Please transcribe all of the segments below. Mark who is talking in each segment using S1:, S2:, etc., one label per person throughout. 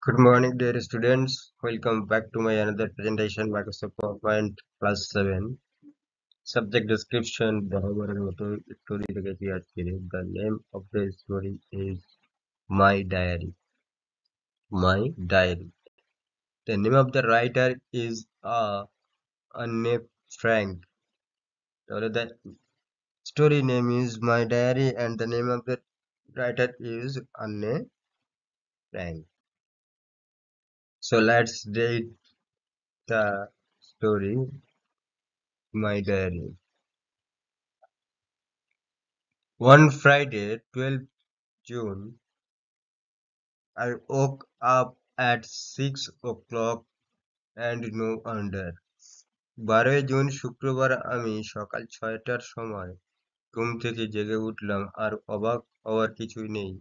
S1: Good morning, dear students. Welcome back to my another presentation, Microsoft PowerPoint plus 7. Subject description, বরাবরের মতো story রেখেছি আজকে। The name of the story is My Diary. My Diary. The name of the writer is Anne Frank. The story name is My Diary and the name of the writer is Anne Frank. So let's read the story, My Diary. One Friday, 12th June, I woke up at 6 o'clock and no wonder. 12 June শুক্রবার আমি সকাল 6টার সময় ঘুম থেকে জেগে উঠলাম আর অবাক হওয়ার কিছুই নেই।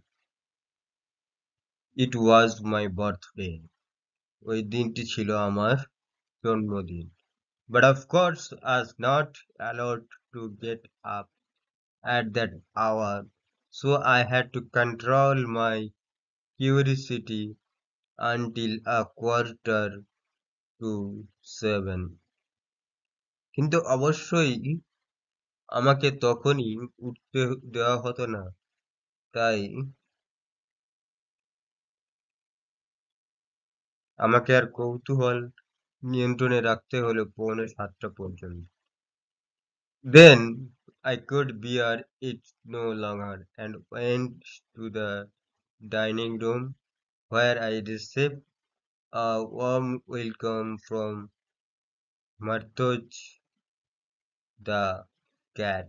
S1: It was my birthday. ওই দিনটি ছিল আমার জন্মদিন। But of course I was not allowed to get up at that hour, so I had to control my curiosity until a quarter to 7. কিন্তু অবশ্যই আমাকে তখনই উঠতে দেওয়া হতো না, তাই আমাকে আর কৌতূহল নিয়ন্ত্রণে রাখতে হলো পৌনে 7টা পর্যন্ত। Then I could bear it no longer and went to the dining room where I received a warm welcome from Martoj the cat.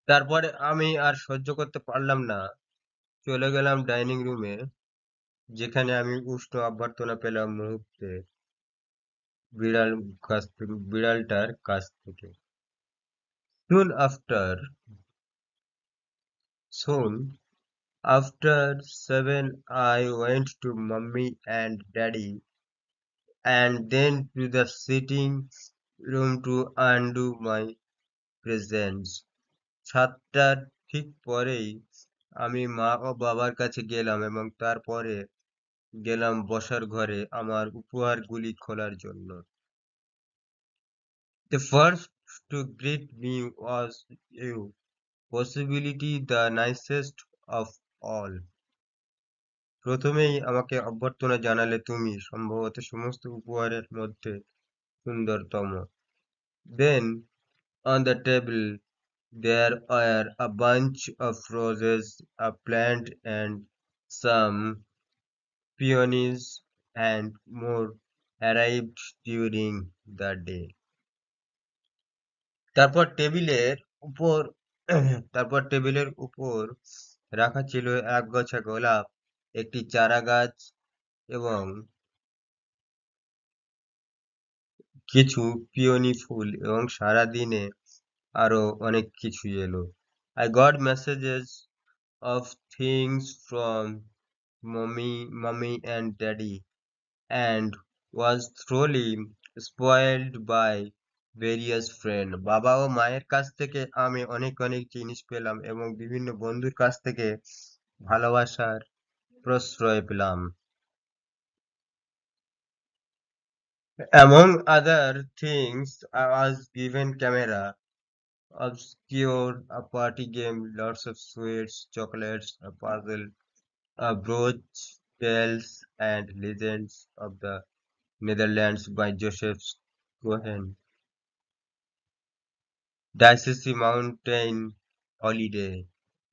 S1: তারপরে আমি আর সহ্য করতে পারলাম না, চলে গেলাম ডাইনিং রুমে, যেখানে আমি উষ্ণ অভ্যর্থনা পেলাম মুহূর্তে বিড়ালটার কাছ থেকে। Soon after 7 I went to Mummy and Daddy and then to the sitting room to undo my presents. 7টার ঠিক পরেই আমি মা ও বাবার কাছে গেলাম এবং তারপরে গেলাম বসার ঘরে আমার উপহারগুলি খোলার জন্য। The first to greet me was you, possibly the nicest of all. প্রথমেই আমাকে অভ্যর্থনা জানালে তুমি, সম্ভবত সমস্ত উপহারের মধ্যে সুন্দরতম। Then on the table there were a bunch of roses, a plant and some peonies and more arrived during the day. তারপর টেবিলের উপর তারপর টেবিলের উপর রাখা ছিল একগোছা গোলাপ, একটি চারাগাছ এবং কিছু পিওনি ফুল এবং সারাদিনে আরো অনেক কিছু এলো। I got messages of things from mommy and daddy and was thoroughly spoiled by various friends. বাবা ও মায়ের কাছ থেকে আমি অনেক জিনিস পেলাম এবং বিভিন্ন বন্ধুর কাছ থেকে ভালোবাসার প্রশ্রয় পেলাম। Among other things, I was given camera, obscure, a party game, lots of sweets, chocolates, a puzzle, a brooch, tales and legends of the Netherlands by Joseph Cohen, Dicey Mountain Holiday,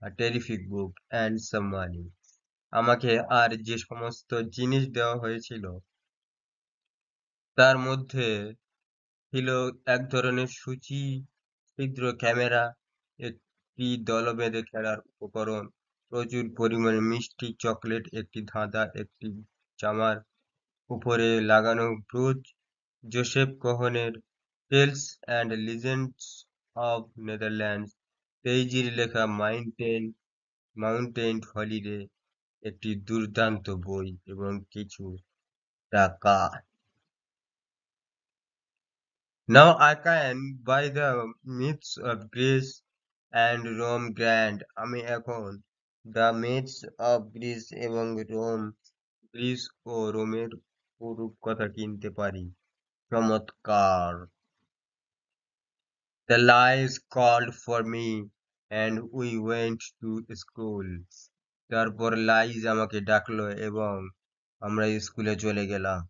S1: a terrific book, and some money. আমাকে আর যে সমস্ত জিনিস দেওয়া হয়েছিল তার মধ্যে ছিল এক ধরনের ছিদ্র ক্যামেরা, একটি দলবেঁধে খেলার উপকরণ, প্রচুর পরিমাণে মিষ্টি, চকলেট, একটি ধাঁধা, একটি জামার উপরে লাগানো ব্রুচ, জোসেফ কোহেনের tales and legends of Netherlands, পেইজির লেখা মাউন্টেন হলিডে, একটি দুর্দান্ত বই এবং কিছু টাকা। Now I can buy the myths of Greece and Rome grand. আমি এখন দ্য মিথস অফ গ্রিস এবং রোম, গ্রিস ও রোমের রূপকথা কিনতে পারি। চমৎকার! The lies called for me and we went to school. তারপর লাইজ আমাকে ডাকলো এবং আমরা স্কুলে চলে গেলাম।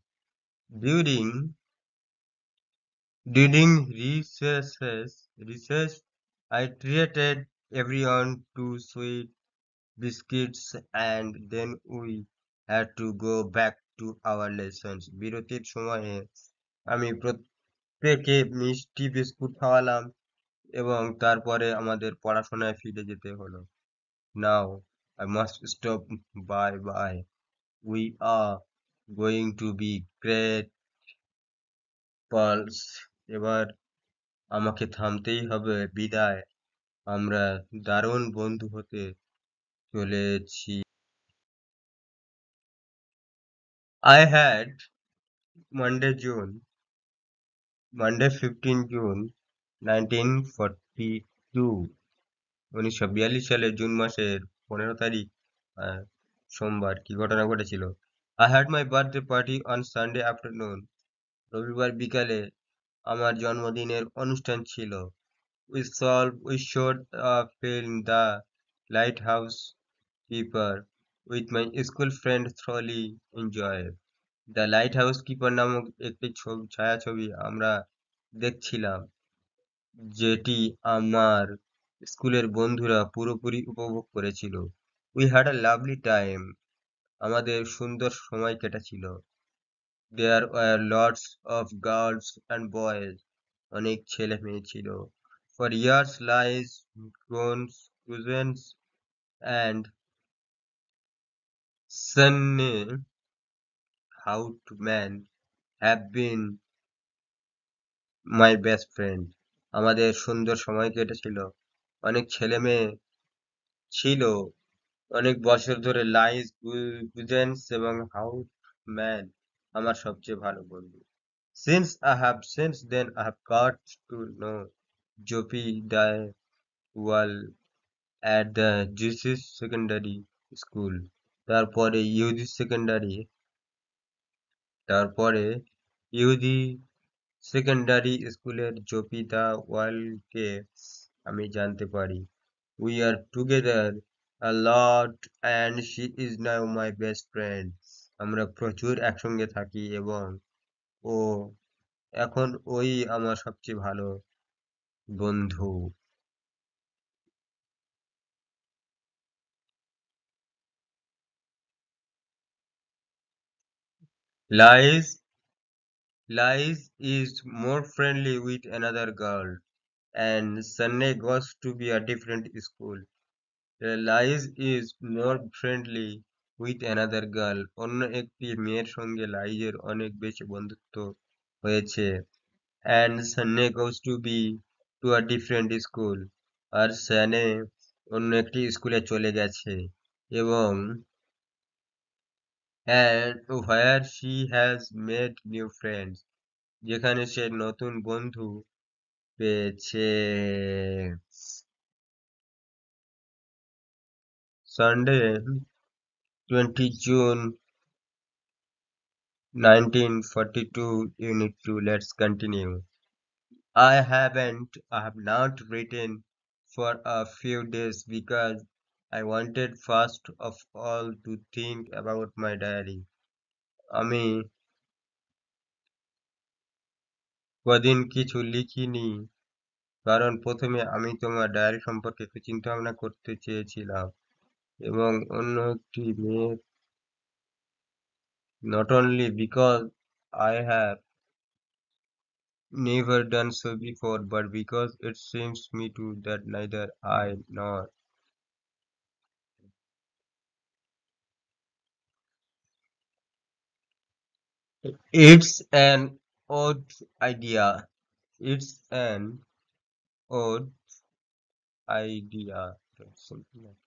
S1: During recess, I treated everyone to sweet biscuits and then we had to go back to our lessons. বিরতির সময়ে আমি প্রত্যেককে মিষ্টি বিস্কুট খাওয়ালাম এবং তারপরে আমাদের পড়াশোনায় ফিরে যেতে হলো। Now I must stop. Bye bye. We are going to be great pals. এবার আমাকে থামতেই হবে। বিদায়। আমরা দারুণ বন্ধু হতে চলেছি। I had Monday, June, Monday 15 June 1942, 1942 সালের জুন মাসের 15 তারিখ আহ, সোমবার কি ঘটনা ঘটেছিল? I had my birthday party on Sunday afternoon. রবিবার বিকালে আমার জন্মদিনের অনুষ্ঠান ছিল। We showed a film, The Lighthouse Keeper, with my school friend thoroughly enjoyed. The lighthouse keeper নামক একটি ছায়াছবি আমরা দেখছিলাম, যেটি আমার স্কুলের বন্ধুরা পুরোপুরি উপভোগ করেছিল। We had a lovely time. আমাদের সুন্দর সময় কেটেছিল। There were lots of girls and boys. অনেক ছেলে মেয়ে ছিল। For years Lies, cousins and Sanne Houtman have been my best friend. আমাদের সুন্দর সময় কেটেছিল। অনেক ছেলে মেয়ে ছিল। অনেক বছর ধরে লাইজ, গুজেন্স এবং হাউটম্যান আমার সবচেয়ে ভালো বন্ধু। Since then I have got to know Jopi Daiwal at the Jesus Secondary School. তারপরে ইহুদি সেকেন্ডারি তারপরে ইহুদি সেকেন্ডারি স্কুলের জপি দাওয়ালকে আমি জানতে পারি। We are together a lot and she is now my best friend. আমরা প্রচুর একসঙ্গে থাকি এবং ও এখন ওই আমার সবচেয়ে ভালো বন্ধু। Lies Lies is more friendly with another girl and Sunny goes to be a different school. Lies is more friendly with another girl. অন্য একটি মেয়ের সঙ্গে লাইজের অনেক বেশি বন্ধুত্ব হয়েছে। And Sunny goes to be to a different school. আর সানে অন্য একটি স্কুলে চলে গেছে এবং and where she has made new friends. যেখানে সে নতুন বন্ধু পেয়েছে। Sunday 20 June 1942, Unit 2. Let's continue. I have not written for a few days because I wanted first of all to think about my diary. আমি কদিন কিছু লিখিনি কারণ প্রথমে আমি তোমার ডায়েরি সম্পর্কে একটু চিন্তা ভাবনা করতে চেয়েছিলাম এবং অন্য একটি মেয়ের not only because I have never done so before, but because it seems me to that neither I nor it's an odd idea. It's an odd idea. Something like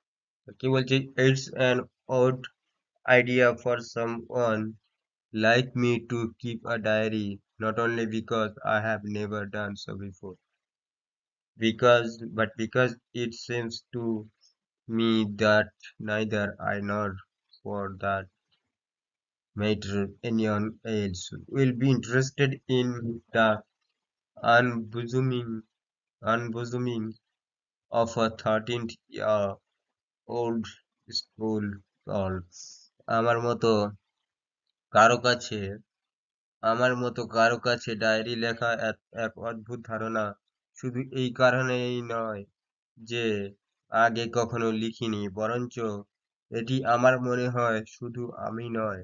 S1: কি বলছি? It's an odd idea for someone like me to keep a diary, not only because I have never done so before, but because it seems to me that neither I nor for that matter anyone else will be interested in the unbosoming unbosoming of a 13-year-old school girl. আমার মতো কারো কাছে আমার মতো কারো কাছে diary লেখা এক অদ্ভুত ধারণা শুধু এই কারণেই নয় যে আগে কখনো লিখিনি, বরঞ্চ এটি আমার মনে হয় শুধু আমি নয়,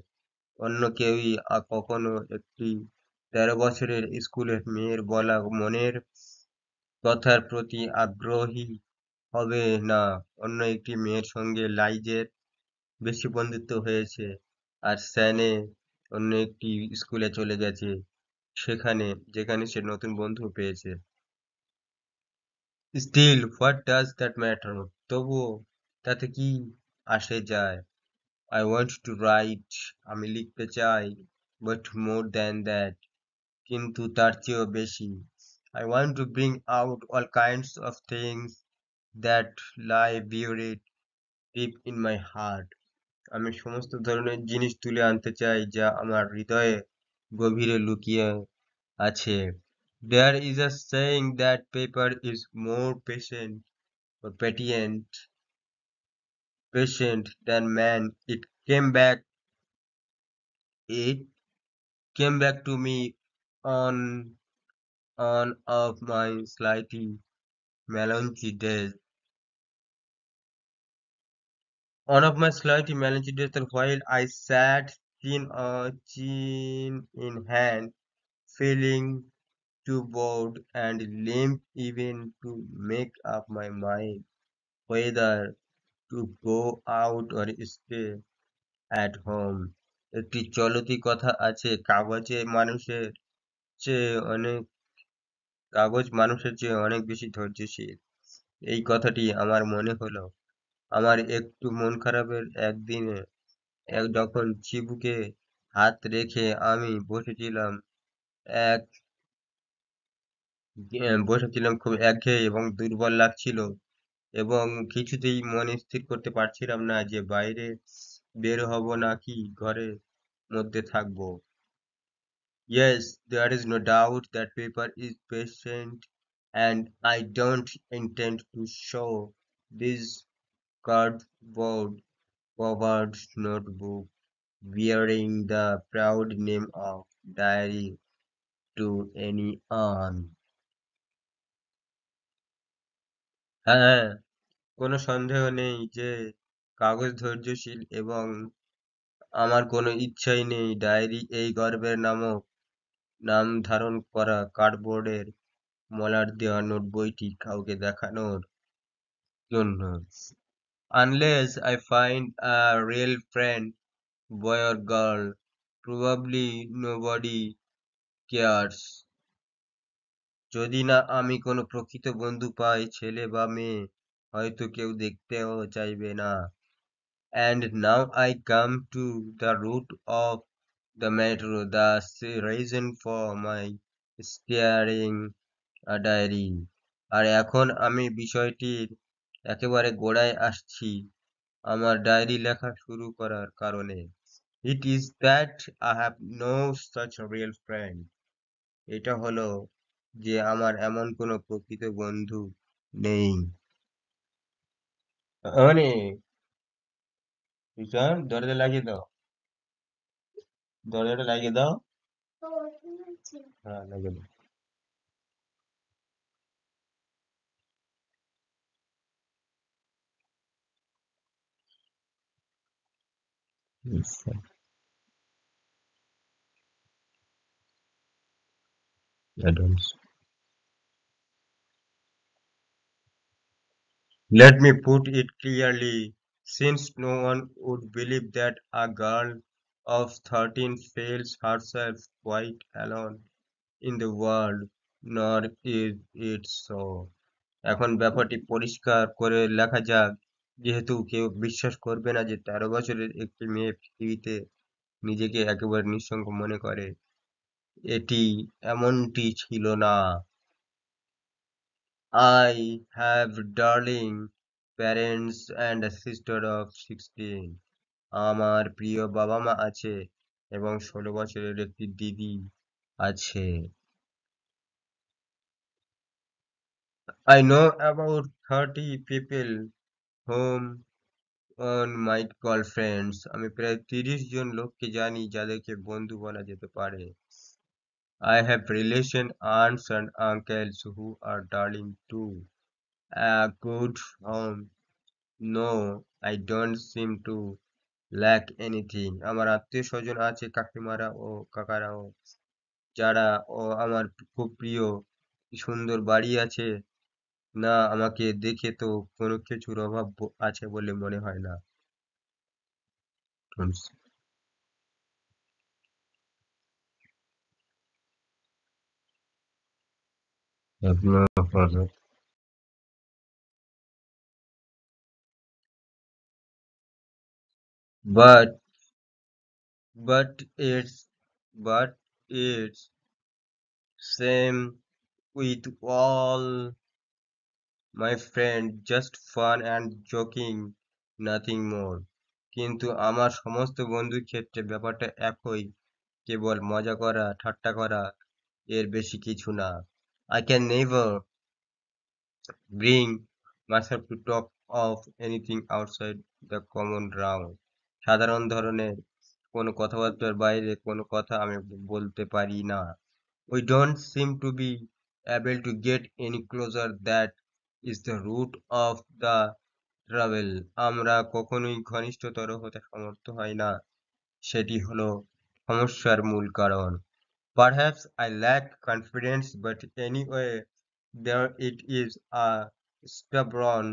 S1: অন্য কেউই কখনো একটি 13 বছরের স্কুলের মেয়ের বলা মনের কথার প্রতি আগ্রহী হবে না। অন্য একটি মেয়ের সঙ্গে লাইজের বেশি বন্ধুত্ব হয়েছে, আর স্যানে অন্য একটি স্কুলে চলে গেছে, যেখানে সে নতুন বন্ধু পেয়েছে। Still, what does that matter? তবুও তাতে কি আসে যায়? আই ওয়ান্ট টু রাইট, আমি লিখতে চাই, বাট মোর দ্যান দ্যাট, কিন্তু তার চেয়েও বেশি। I want to bring out all kinds of things that lie buried deep in my heart. আমি সমস্ত ধরনের জিনিস তুলে আনতে চাই যা আমার হৃদয়ে গভীরে লুকিয়ে আছে। There is a saying that paper is more patient than man. It came back to me on on of my slightly melancholy days. One of my slightly melancholy days, and while I sat chin in hand, feeling too bored and limp even to make up my mind whether to go out or stay at home. একটি চলতি কথা আছে, চেয়ে অনেক কাগজ মানুষের চেয়ে অনেক বেশি ধৈর্যশীল। এই কথাটি আমার মনে হলো আমার একটু মন খারাপের একদিনে, যখন চিবুকে হাত রেখে আমি এক বসেছিলাম, খুব একঘেয়ে এবং দুর্বল লাগছিল, এবং কিছুতেই মন স্থির করতে পারছিলাম না যে বাইরে বের হব নাকি ঘরের মধ্যে থাকবো। Yes, there is no doubt that paper is patient, and I don't intend to show this cardboard covered notebook bearing the proud name of diary to anyone. হ্যাঁ, কোনো সন্দেহ নেই যে কাগজ ধৈর্যশীল, এবং আমার কোনো ইচ্ছাই নেই ডায়েরি এই গর্বের নাম ধারণ করা কার্ডবোর্ডের মলাট দেওয়া নোট বইটি কাউকে দেখানোর জন্য। Unless I find a real friend, boy or girl, probably nobody cares. যদি না আমি কোনো প্রকৃত বন্ধু পাই, ছেলে বা মেয়ে, হয়তো কেউ দেখতেও চাইবে না। And now I come to the root of the matter, the reason for my staring a diary. আর এখন আমি বিষয়টির একেবারে গোড়ায় আসছি, আমার ডায়েরি লেখা শুরু করার কারণে। It is that I have no such real friend. এটা হলো যে আমার এমন কোনো প্রকৃত বন্ধু নেই। মানে ঈশান, দরজা লাগিয়ে দাও, দরজাটা লাগিয়ে দাও। হ্যাঁ, লাগিয়ে দাও। Yes, add-ons. Let me put it clearly, since no one would believe that a girl of 13 feels herself quite alone in the world, nor is it so. এখন ব্যাপারটি পরিষ্কার করে লেখা যাক, যেহেতু কেউ বিশ্বাস করবে না যে 13 বছরের একটি মেয়ে পৃথিবীতে নিজেকে একেবারে নিঃসঙ্গ মনে করে। এটি এমনটি ছিল না। I have, darling. parents and a sister of 16. আমার প্রিয় বাবা-মা আছে এবং 16 বছরের একটি দিদি আছে। I know about 30 people whom one might call friends. আমি প্রায় 30 জন লোককে জানি যাদেরকে বন্ধু বলা যেতে পারে। I have relation aunts and uncles who are darling too. A good home. No, I don't seem to lack anything. আমার আত্মীয় স্বজন আছে কাকিমারা ও কাকারাও যারা আমার খুব প্রিয়। কি সুন্দর বাড়ি আছে। না, আমাকে দেখে তো কোনো কিছুর অভাব আছে বলে মনে হয় না। Have no further. But but it's but it's same with all my friend, just fun and joking, nothing more. কিন্তু আমার সমস্ত বন্ধুর ক্ষেত্রে ব্যাপারটা একই, কেবল মজা করা, ঠাট্টা করা, এর বেশি কিছু না। I can never bring myself to talk of anything outside the common round. সাধারণ ধরনের কোনো কথাবার্তার বাইরে কোনো কথা আমি বলতে পারি না। We don't seem to be able to get any closer. That is the root of the trouble. আমরা কখনোই ঘনিষ্ঠতর হতে সমর্থ হই না। সেটি হলো সমস্যার মূল কারণ। Perhaps I lack confidence, but anyway, there it is a stubborn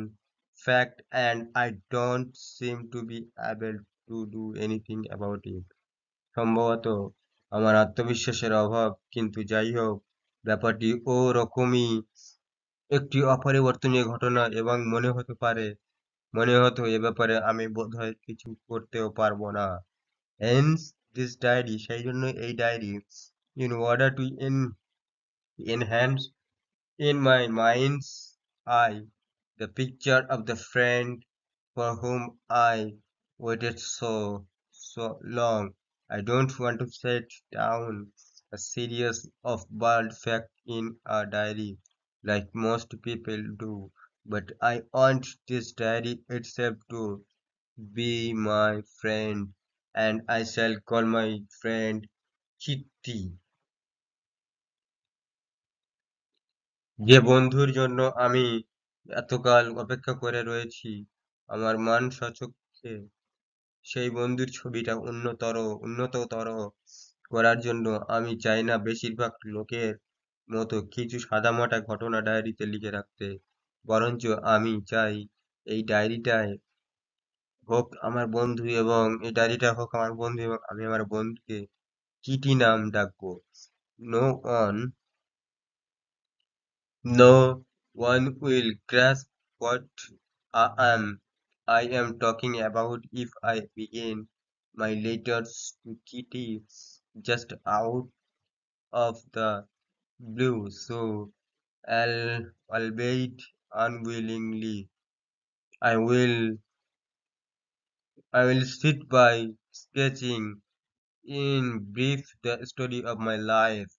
S1: fact, and I don't seem to be able to do anything about it. সম্ভবত আমার আত্মবিশ্বাসের অভাব, কিন্তু যাই হোক, ব্যাপারটি ওরকমই একটি অপরিবর্তনীয় ঘটনা এবং মনে হতো এ ব্যাপারে আমি বোধহয় কিছু করতেও পারবো না। Hence this diary, সেই জন্য এই diary, in order to enhance in my mind's eye the picture of the friend for whom I waited so long. I don't want to set down a series of bald facts in a diary like most people do, but I want this diary itself to be my friend, and I shall call my friend Kitty. যে বন্ধুর জন্য আমি এতকাল অপেক্ষা করে রয়েছি, আমার মান সচক্ষে সেই বন্ধুর ছবিটা উন্নততর করার জন্য আমি চাই না বেশিরভাগ লোকের মতো কিছু সাদামাটা ঘটনা ডায়েরিতে লিখে রাখতে, বরঞ্চ আমি চাই এই ডায়েরিটায় হোক আমার বন্ধু এবং এই ডায়েরিটা হোক আমার বন্ধু এবং আমি আমার বন্ধুকে কিটি নাম ডাকবো। No one No one will grasp what I am talking about if I begin my letters to Kitty just out of the blue. So, albeit unwillingly, I will I will sit by sketching in brief the story of my life.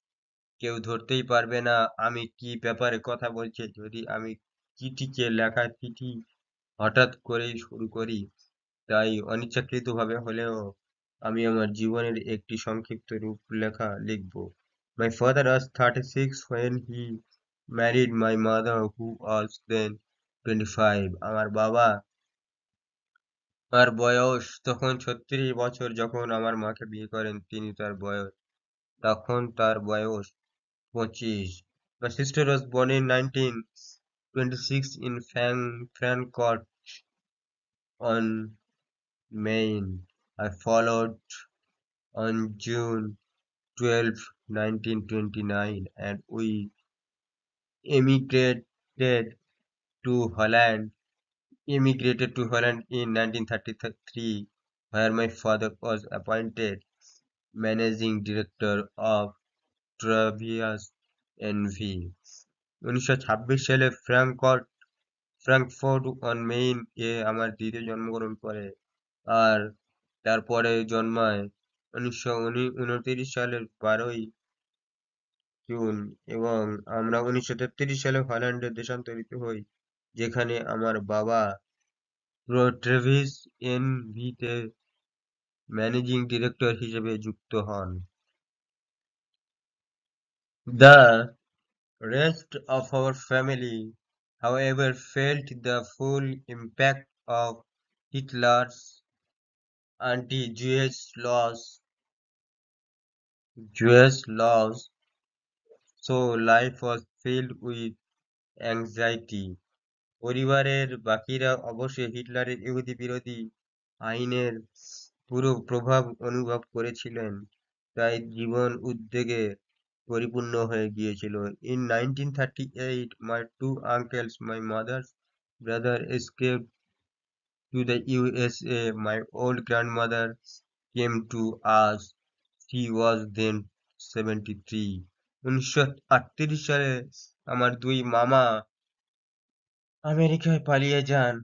S1: কেউ ধরতেই পারবে না আমি কি ব্যাপারে কথা বলছি যদি আমি চিঠিকে লেখা চিঠি হঠাৎ করেই শুরু করি। তাই অনিচ্ছাকৃতভাবে হলেও আমি আমার জীবনের একটি সংক্ষিপ্ত রূপলেখা লিখব। My father was 36 when he married my mother who was then 25. আমার বয়স তখন 36 বছর যখন আমার মাকে বিয়ে করেন তখন তার বয়স 25. My sister was born in 1926 in Frankfurt on Main. I followed on June 12, 1929, and we emigrated to Holland. Immigrated to Holland in 1933, where my father was appointed managing director of Travias NV. 1926 সালে ফ্র্যাঙ্কফর্ট Frankfurt on main এ আমার দিদি জন্মগ্রহণ করে। আর তারপরে জন্মায় 1929 সালের 12ই June, এবং আমরা 1933 সালে হল্যান্ডে দেশান্তরিত হই, যেখানে আমার বাবা ট্রেভিস এনভিতে ম্যানেজিং ডিরেক্টর হিসেবে যুক্ত হন। The rest of our family, however, felt the full impact of Hitler's anti-Jewish laws, so life was filled with anxiety. পরিবারের বাকিরা অবশ্য হিটলারের ইহুদি বিরোধী আইনের পুরো প্রভাব অনুভব করেছিলেন, তাই জীবন উদ্বেগে পরিপূর্ণ হয়ে গিয়েছিল। In 1938, my two uncles, my mother's brother, escaped to the USA. My old grandmother came to us. She was then 73. 1938 সালে আমার দুই মামা আমেরিকায় পালিয়ে যান।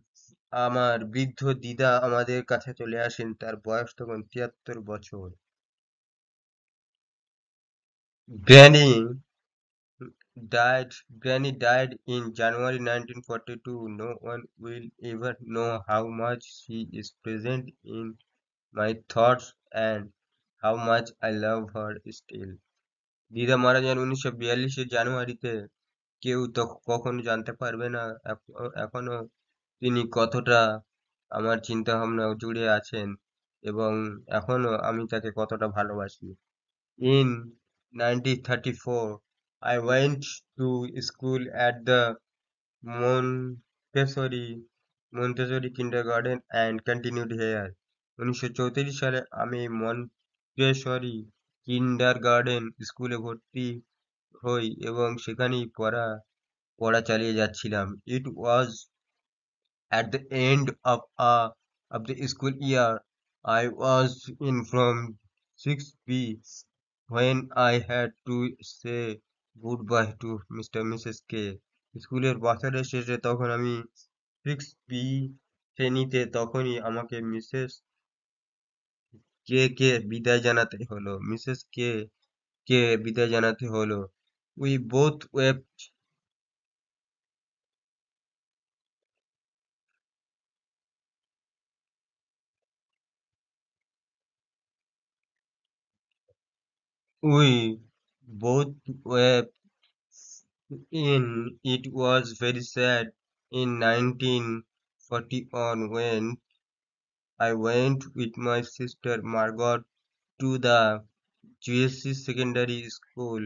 S1: আমার বৃদ্ধ দিদা আমাদের কাছে চলে আসেন। তার বয়স তখন 73 বছর। Granny died Granny died in January 1942. No one will ever know how much she is present in my thoughts and how much I love her still. দিদা মারা যান 1942 জানুয়ারিতে। কেউ তো কখনো জানতে পারবে না এখনো তিনি কতটা আমার চিন্তাভাবনা জুড়ে আছেন, এবং এখনো আমি তাকে কতটা ভালোবাসি। In 1934, I went to school at the Montessori Montessori kindergarten and continued here. 1934 সালে আমি মন্টেসরি কিন্ডারগার্টেন স্কুলে ভর্তি হই এবং সেখানেই পড়া চালিয়ে যাচ্ছিলাম। It was at the end of the school year. I was in from 6B when I had to say goodbye to Mr. and Mrs. K. স্কুলের বছরের শেষে তখন আমি 6B শ্রেণীতে, তখনই আমাকে মিসেস কে কে বিদায় জানাতে হলো। মিসেস কে কে বিদায় জানাতে হলো। We both wept. We both wept. It was very sad. In 1941, when I went with my sister Margot to the GSC secondary school,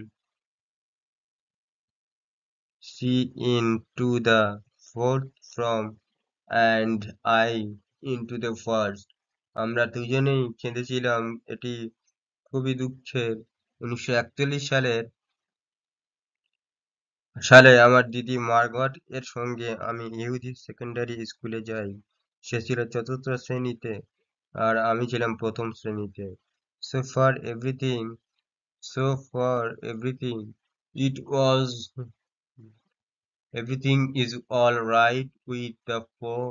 S1: she into the fourth from and I into the first. আমরা দুজনেই কেঁদেছিলাম। এটি খুবই দুঃখের। 1941 সালে আমার দিদি Margot এর সঙ্গে আমি ইহুদি সেকেন্ডারি স্কুলে যাই। সে ছিল চতুর্থ শ্রেণীতে আর আমি ছিলাম প্রথম শ্রেণীতে। So for everything, so for everything, it was everything is all right with the four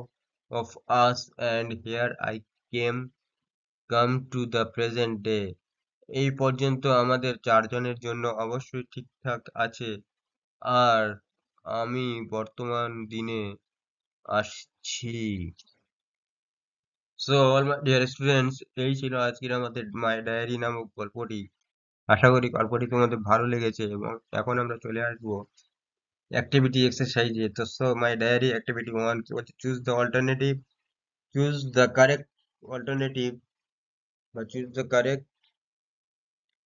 S1: of us, and here I come to the present day. এই পর্যন্ত আমাদের চারজনের জন্য অবশ্যই ঠিকঠাক আছে, আর আমি বর্তমান দিনে আসছি। So all my dear students, এই ছিল আজকের আমাদের মাই ডায়েরি নামক গল্পটি। আশা করি গল্পটি তোমাদের ভালো লেগেছে, এবং এখন আমরা চলে আসবো অ্যাক্টিভিটি এক্সারসাইজে। তো সো মাই ডায়েরি অ্যাক্টিভিটি 1 কি বলছে, চুজ দ্য কারেক্ট অল্টারনেটিভ বা choose the correct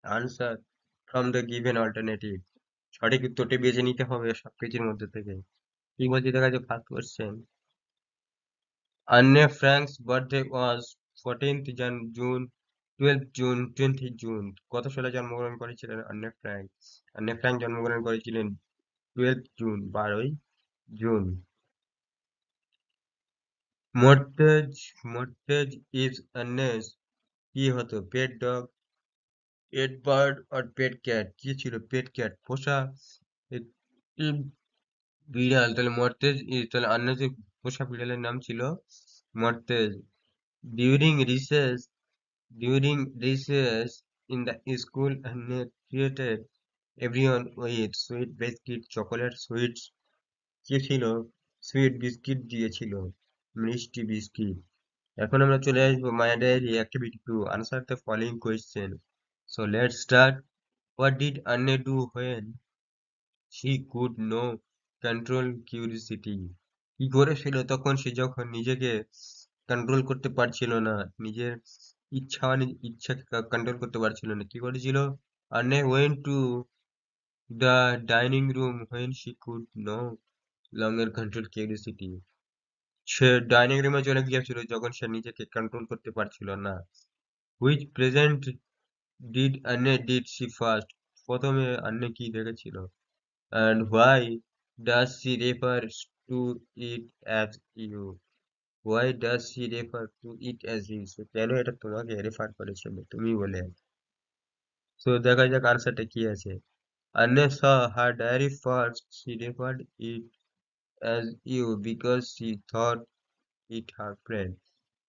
S1: answer from the given alternative. সঠিক উত্তরটি বেছে নিতে হবে সবকিছুর মধ্যে থেকে। কি বলছি দেখা যাচ্ছে first question. Anne Frank's birthday was 14th June, 12th June, 20th June. কত সালে জন্মগ্রহণ করেছিলেন অ্যানে ফ্র্যাঙ্ক? অ্যানে ফ্র্যাঙ্ক জন্মগ্রহণ করেছিলেন 12th জুন, 12ই জুন। মর্টেজ ইজ অ্যানেস কি হতো? পেট ডগ, পেট বার্ড আর পেট ক্যাট? কি ছিল? পেট ক্যাট, পোষা একটি বিড়াল তাহলে মর্তেজ তাহলে আন্নাজের পোষা বিড়ালের নাম ছিল Moortje. During recess during recess in the school Anne created everyone with sweet biscuit chocolate sweets. কি ছিল? সুইট বিস্কিট দিয়েছিল, মিষ্টি বিস্কিট। এখন আমরা চলে আসবো my diary activity to answer the following question. So let's start. What did Anne do when she could no control curiosity? কি করেছিল তখন সে যখন নিজেকে কন্ট্রোল করতে পারছিল না, নিজের ইচ্ছাকে কন্ট্রোল করতে পারছিল না, কি করেছিল? Anne went to the dining room when she could no longer control curiosity. সে ডাইনিং রুমে চলে গিয়েছিল যখন সে নিজেকে কন্ট্রোল করতে পারছিল না। Which present did she first? প্রথমে আন্নে কি দেখেছিল? And why does she refer to it as you? Why does she refer to it as you? So কেন এটা তোমাকে রেফার করেছিল তুমি বলে? So দেখা যাক আনসারটা কি আছে। Anne saw her diary first. She referred it as you because she thought it her friend.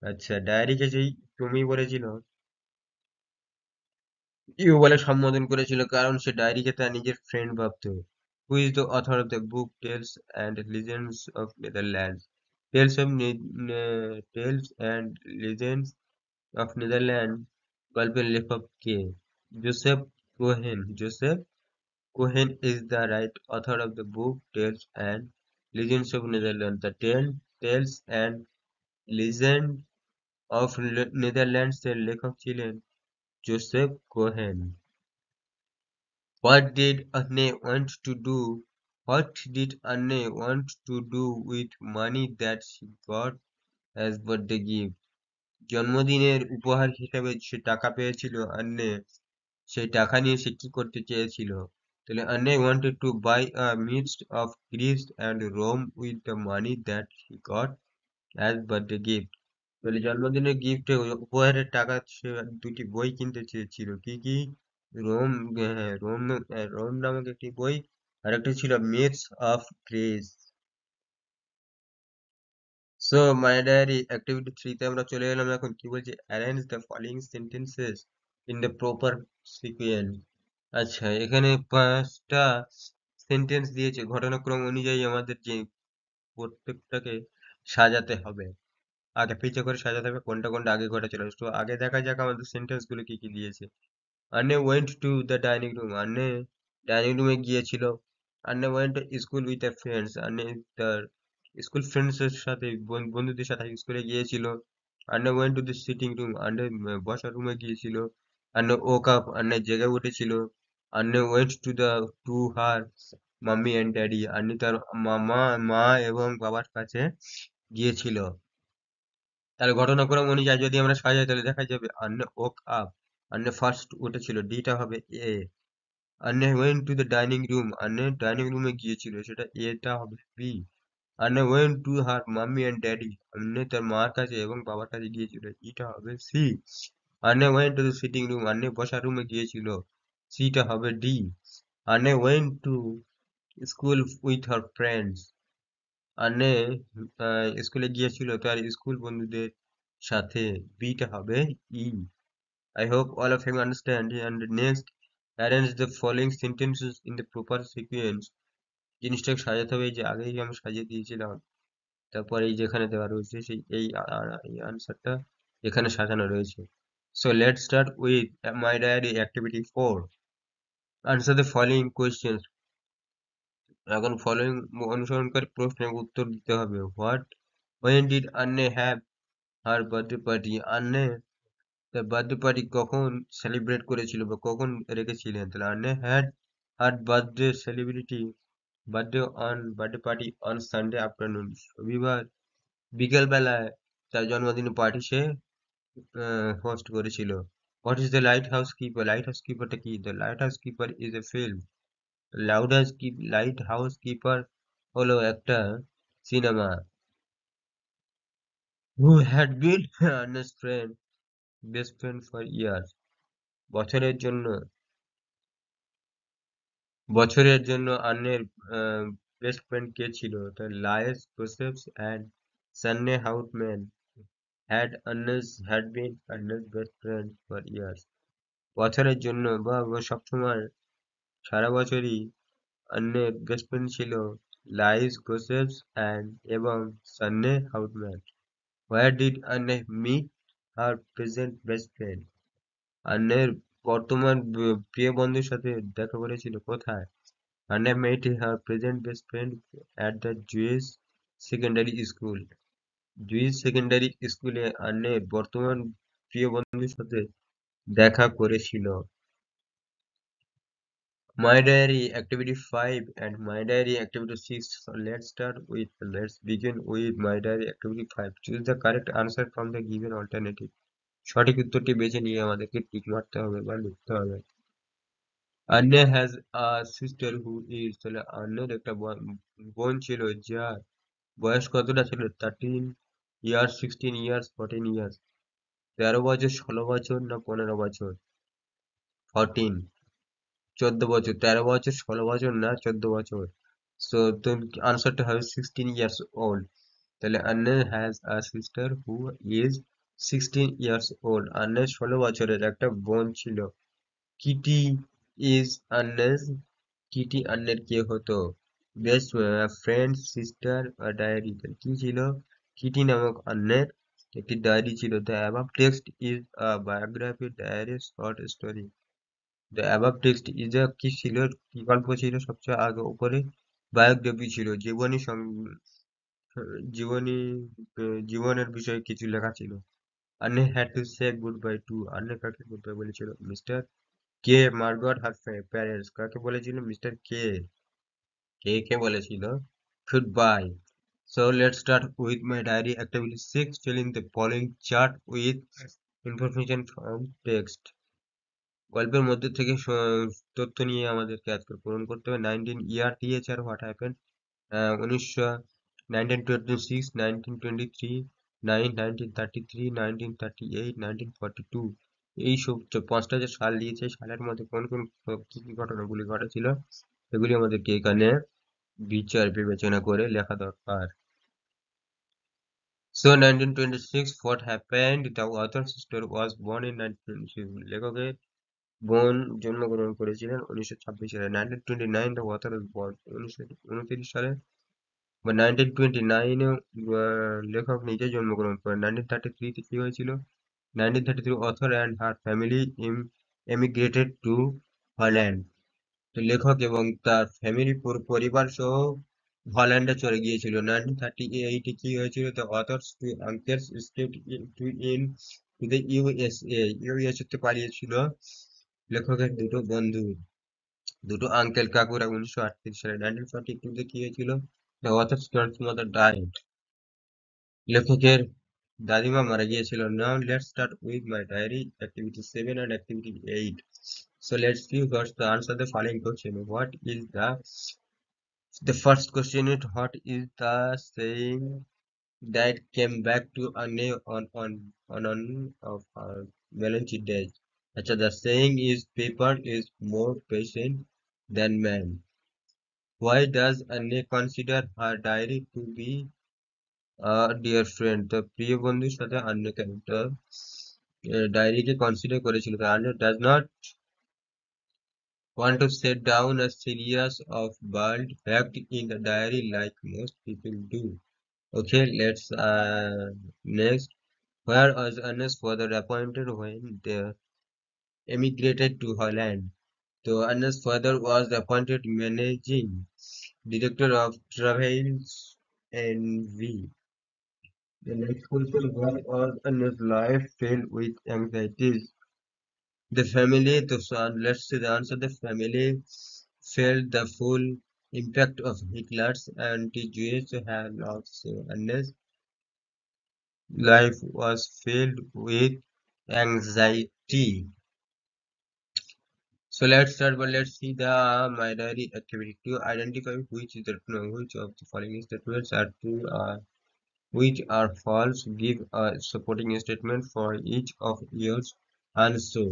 S1: আচ্ছা, ডায়েরিকে যেই তুমি বলেছিল, ইউ বলে সম্বোধন করেছিল কারণ সে ডায়েরিকে তার নিজের ফ্রেন্ড ভাবতো। Who is the author of the book tales and legends of Netherlands? Tales of tales and legends of Netherland গল্পের লেখক কে? Joseph Cohen. Joseph Cohen is the right author of the book tales and legends of Netherland. The tales and legend of Netherlands এর লেখক ছিলেন Joseph Cohen. What did Anne want to do? What did Anne want to do with money that she got as birthday gift? জন্মদিনের উপহার হিসেবে সে টাকা পেয়েছিল আন্নে, সেই টাকা নিয়ে সে কি করতে চেয়েছিল? তাহলে আন্নে wanted to buy a mix of Greece and Rome with the money that she got as birthday gift. তাহলে জন্মদিনের গিফটে উপহারের টাকা সে দুটি বই কিনতে চেয়েছিল। কি কি? রোম, হ্যাঁ রোম, রোম নামক একটি বই, আর একটা ছিল myths of Greece. So my diary activity 3 তে আমরা চলে এলাম। এখন কি বলছে? Arrange the following sentences in the proper sequence. আচ্ছা, এখানে 5টা সেন্টেন্স দিয়েছে, ঘটনাক্রম অনুযায়ী আমাদের যে প্রত্যেকটাকে সাজাতে হবে, আগে পিছে করে সাজাতে হবে, কোনটা কোনটা আগে ঘটেছিল। তো আগে দেখা যাক আমাদের সেন্টেন্স গুলো কি কি দিয়েছে। Anne went to the dining room. Anne dining রুমে গিয়েছিল। Anne went to school with a friends. Anne তার স্কুল ফ্রেন্ডস এর সাথে বন্ধুদের সাথে স্কুলে গিয়েছিল। Anne went to the sitting room. Anne বসার রুমে গিয়েছিল। আন্নে ওক আপ। আন্নে জেগে উঠেছিল। Anne went to her mummy and daddy. Anne তার মা এবং বাবার কাছে গিয়েছিল। তাহলে ঘটনাক্রম অনুযায়ী যদি আমরা সাজাই তাহলে দেখা যাবে আন্নে ওক আপ, আন্নে ফার্স্ট উঠেছিল, ডিটা হবে A. Anne went to the dining room, Anne dining রুমে গিয়েছিল, সেটা এটা হবে B. Anne went to her mummy and daddy, Anne তার মার কাছে এবং বাবার কাছে গিয়েছিল, এটা হবে C. Anne went to the sitting room, Anne বসার রুমে গিয়েছিল, সিটা হবে D. Anne went to school with her friends, Anne স্কুলে গিয়েছিল তার স্কুল বন্ধুদের সাথে, বিটা হবে ই। I hope all of you understand. And next, arrange the following sentences in the proper sequence. জিনিসটাকে সাজাতে হবে, এই যে আগেই আমি সাজিয়ে দিয়েছিলাম, তারপর এই যেখানে দেওয়া রয়েছে সেই এই আনসারটা এখানে সাজানো রয়েছে। So let's start with my diary activity 4. Answer the following questions. এখন ফলোইং অনুসরণ করে প্রশ্নের উত্তর দিতে হবে। When did Anne have her birthday party? Anne তার বার্থডে পার্টি কখন সেলিব্রেট করেছিল বা কখন রেখেছিলেন? তাহলে Anne had her birthday party on Sunday afternoon. রবিবার বিকেল বেলায় তার জন্মদিনে পার্টি সে হোস্ট করেছিল। What is the lighthouse keeper? Lighthouse কিপারটা কি? The lighthouse keeper is a film. Lighthouse keeper হলো একটা cinema. Who had been Anne's friend, best friend for years. বছরের জন্য বছরের জন্য আন্নের বেস্ট ফ্রেন্ড কে ছিল? তো lies গোসেপস and Sanne হাউটম্যান had been Anna's best friend for years. বছরের জন্য বা সবসময় সারা বছরই অন্যের বেস্ট ফ্রেন্ড ছিল লাইস গোসেপস অ্যান্ড এবং সান্নে হাউটম্যান। Where did Anne meet her present best friend? আন্নের বর্তমান প্রিয় বন্ধুর সাথে দেখা করেছিল কোথায়? Anne met her present best friend at the Jewish secondary school. Juice secondary স্কুলে আন্নের বর্তমান প্রিয় বন্ধুর সাথে দেখা করেছিল। My Diary Activity 5 and My Diary Activity 6. So let's begin with My Diary Activity 5. Choose the correct answer from the given alternative. সঠিক উত্তরটি বেছে নিয়ে আমাদেরকে টিক মারতে হবে বা লিখতে হবে। Anne has a sister who is তাহলে আন্নের একটা বোন ছিল যার বয়স কতটা ছিল? 13 ইয়ার্স, 16 ইয়ার্স, 14 ইয়ার্স। 13 বছর, 16 বছর না 15 বছর? 14, 14 বছর। 13 বছর, 16 বছর না 14 বছর? সো তো আনসারটা হবে 16 ইয়ার্স ওল্ড। তাহলে Anne has a sister who is 16 years old. আন্নের 16 বছরের একটা বোন ছিল। কিটি ইজ আন্নেস কিটি আন্নের কে হতো? Best friend, sister, diary. কি ছিল? কিটি নামক আন্নের একটি ডায়েরি ছিল। The above text is a biography, diary, short story. The above text is a কি ছিল? কি গল্প ছিল সবচেয়ে আগে উপরে? বায়োগ্রাফি ছিল, জীবনী জীবনের বিষয়ে কিছু লেখা ছিল। Anne had to say goodbye to. Anne কাকে গুড বাই বলেছিল? Mister K Margot her parents. কাকে বলেছিল? মিস্টার কে কে বলেছিল goodbye. So let's start with my diary activity 6. Fill in the following chart with information from text. গল্পের মধ্যে থেকে তথ্য নিয়ে আমাদেরকে আজকে পূরণ করতে হবে। 19 ইয়ার টিএচআর হোয়াট হ্যাপেন? 1900 1926, 1923, 1933, 1938, 1942। এই সব পাঁচটা যে সাল দিয়েছে সালের মধ্যে কোন কোন কি কি ঘটনাগুলি ঘটেছিল সেগুলি আমাদেরকে এখানে বিচার বিবেচনা করে লেখা দরকার। So 1926, what happened? The author's sister was born in 1926. লেখকের বোন জন্মগ্রহণ করেছিলেন 1926 সালে। 1929, the author was born 1929 সালে বা 1929 এ লেখক নিজে জন্মগ্রহণ করেন। 1933 তে কি হয়েছিল? 1933 author and her family emigrated to Holland. তো লেখক এবং তার ফ্যামিলি পরিবার সহ হল্যান্ডে চলে গিয়েছিল। 1938 এ কি হয়েছিল? The author's two uncles escaped to the USA. USA তে পালিয়েছিল লেখকের দুটো বন্ধু, দুটো আঙ্কেল কাকুরা 1938 সালে। 1942 তে কি হয়েছিল? The author's grandmother died. লেখকের দাদিমা মারা গিয়েছিল। Now let's start with my diary activity 7 and activity 8. So let's see first the answer the following question. What is the first question is what is the saying that came back to Anne on of her Valentine Day? আচ্ছা, the saying is paper is more patient than man. Why does Anne consider her diary to be dear friend? তো প্রিয় বন্ধুর সাথে আন্নে কেন ডায়েরিকে consider করেছিল? Anne does not want to set down a series of bold facts in the diary like most people do. Okay, let's next. Where was Anne's father appointed when they emigrated to Holland? So Anne's father was appointed managing director of Travels NV. The next question, what was Anna's life filled with anxieties? The family, the son, let's say the answer, the family felt the full impact of Hitler's anti-Jewish laws. So Anna's life was filled with anxiety. So let's start, but let's see the my diary activity to identify which is the which of the following statements are true or which are false. Give a supporting statement for each of yours answer.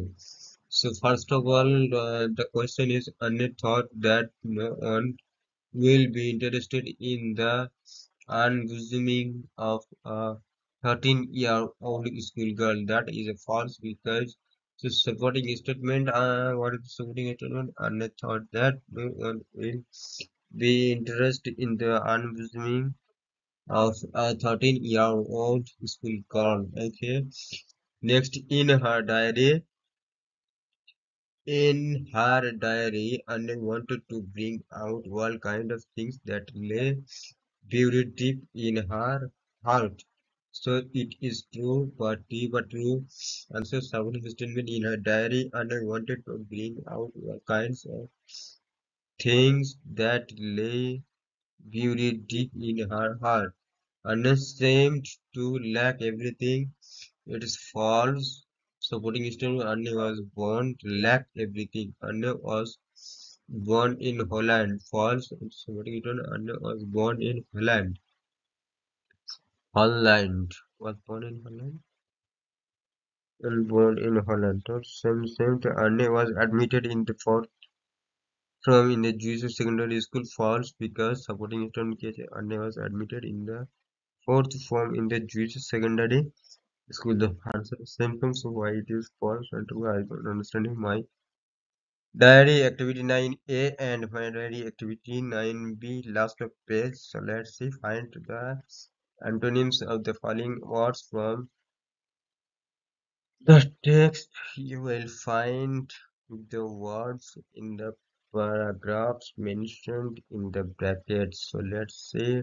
S1: So first of all, the question is Anne thought that no one will be interested in the unbosoming of a 13-year-old schoolgirl. That is a false because the supporting statement, what is the supporting statement? And I thought that no one will be interested in the unbosoming of a 13-year-old schoolgirl. Okay. Next, in her diary, Anne wanted to bring out all kind of things that lay buried deep in her heart. So it is true, but true. And so someone statement in her diary, Anne wanted to bring out all kinds of things that lay buried deep in her heart. Anne seemed to lack everything. It is false. Supporting statement: Anne was born to lack everything. Anne was born in Holland. False. Supporting statement: Anne was born in Holland. Holland. Was born in Holland. And born in Holland. Same to Anne was admitted in the fourth term in the Jewish secondary school. False because supporting statement case Anne was admitted in the fourth form in the Jewish secondary school. The answer is simple, so why it is false and true, I don't understand my diary activity 9A and my diary activity 9B, last of page. So let's see, find the antonyms of the following words from the text. You will find the words in the paragraphs mentioned in the brackets. So let's see,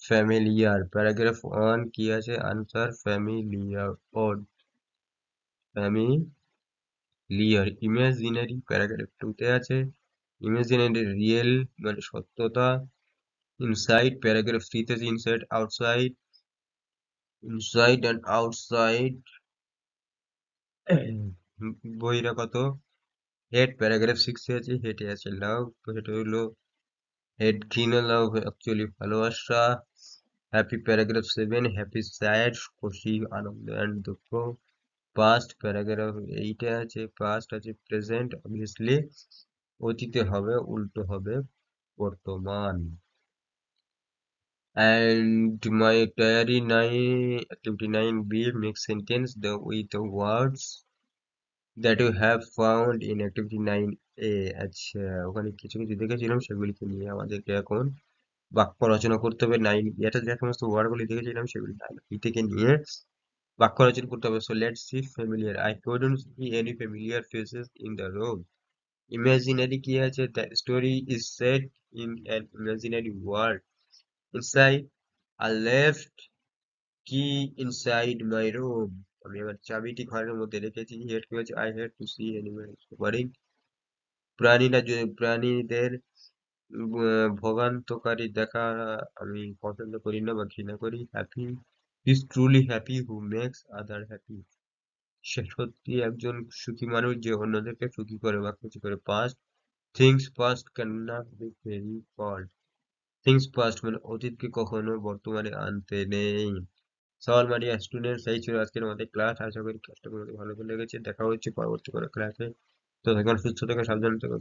S1: familiar. Paragraph 1 কি আছে? Answer familiar. Or familiar. Imaginary. Paragraph 2 তে আছে imaginary real মানে সত্যতা। Inside. Paragraph 3 তে আছে inside outside. Inside and outside বহিরাগত। Head paragraph 6 এ আছে হেডে আছে লাভ, তো এটা হলো হেড ঘৃণা, লাভ অ্যাকচুয়ালি ভালোবাসা। হ্যাপি প্যারাগ্রাফ 7, হ্যাপি স্যাড খুশি আনন্দ অ্যান্ড দুঃখ। পাস্ট প্যারাগ্রাফ 8 এ আছে পাস্ট আছে প্রেজেন্ট অবভিয়াসলি, অতীতে হবে উল্টো হবে বর্তমান। And my diary 9 activity 9B, make sentence with the words that you have found in activity 9A. আচ্ছা, ওখানে কিছু কিছু দেখেছিলাম সেগুলিকে নিয়ে আমাদেরকে এখন বাক্য রচনা করতে হবে। 9 এটা যে সমস্ত ওয়ার্ড গুলি দেখেছিলাম সেগুলি 9B থেকে নিয়ে বাক্য রচনা করতে হবে। So let's see familiar. I couldn't see any familiar faces in the room. Imaginary কি আছে? The story is set in an imaginary world. Inside, I left key inside my room. আমি আমার চাবিটি ঘরের মধ্যে রেখেছি। হেড কি হচ্ছে? I had to see animals suffering. প্রাণীদের ভোগান্তকারী দেখা আমি পছন্দ করি না বা ঘৃণা করি। Happy is truly happy who makes other happy. সে সত্যি একজন সুখী মানুষ যে অন্যদেরকে সুখী করে বা খুশি করে। Past, things past can not be recalled. Things past মানে অতীতকে কখনো বর্তমানে আনতে নেই। সওয়াল মারিয়া স্টুডেন্টস, এই ছিল আজকের আমাদের ক্লাস। আশা করি ক্লাসটা তোমাদের ভালো লেগেছে। দেখা হচ্ছে পরবর্তী কোনো ক্লাসে। তো এখন সুস্থ থেকে সাবধানে থেকো।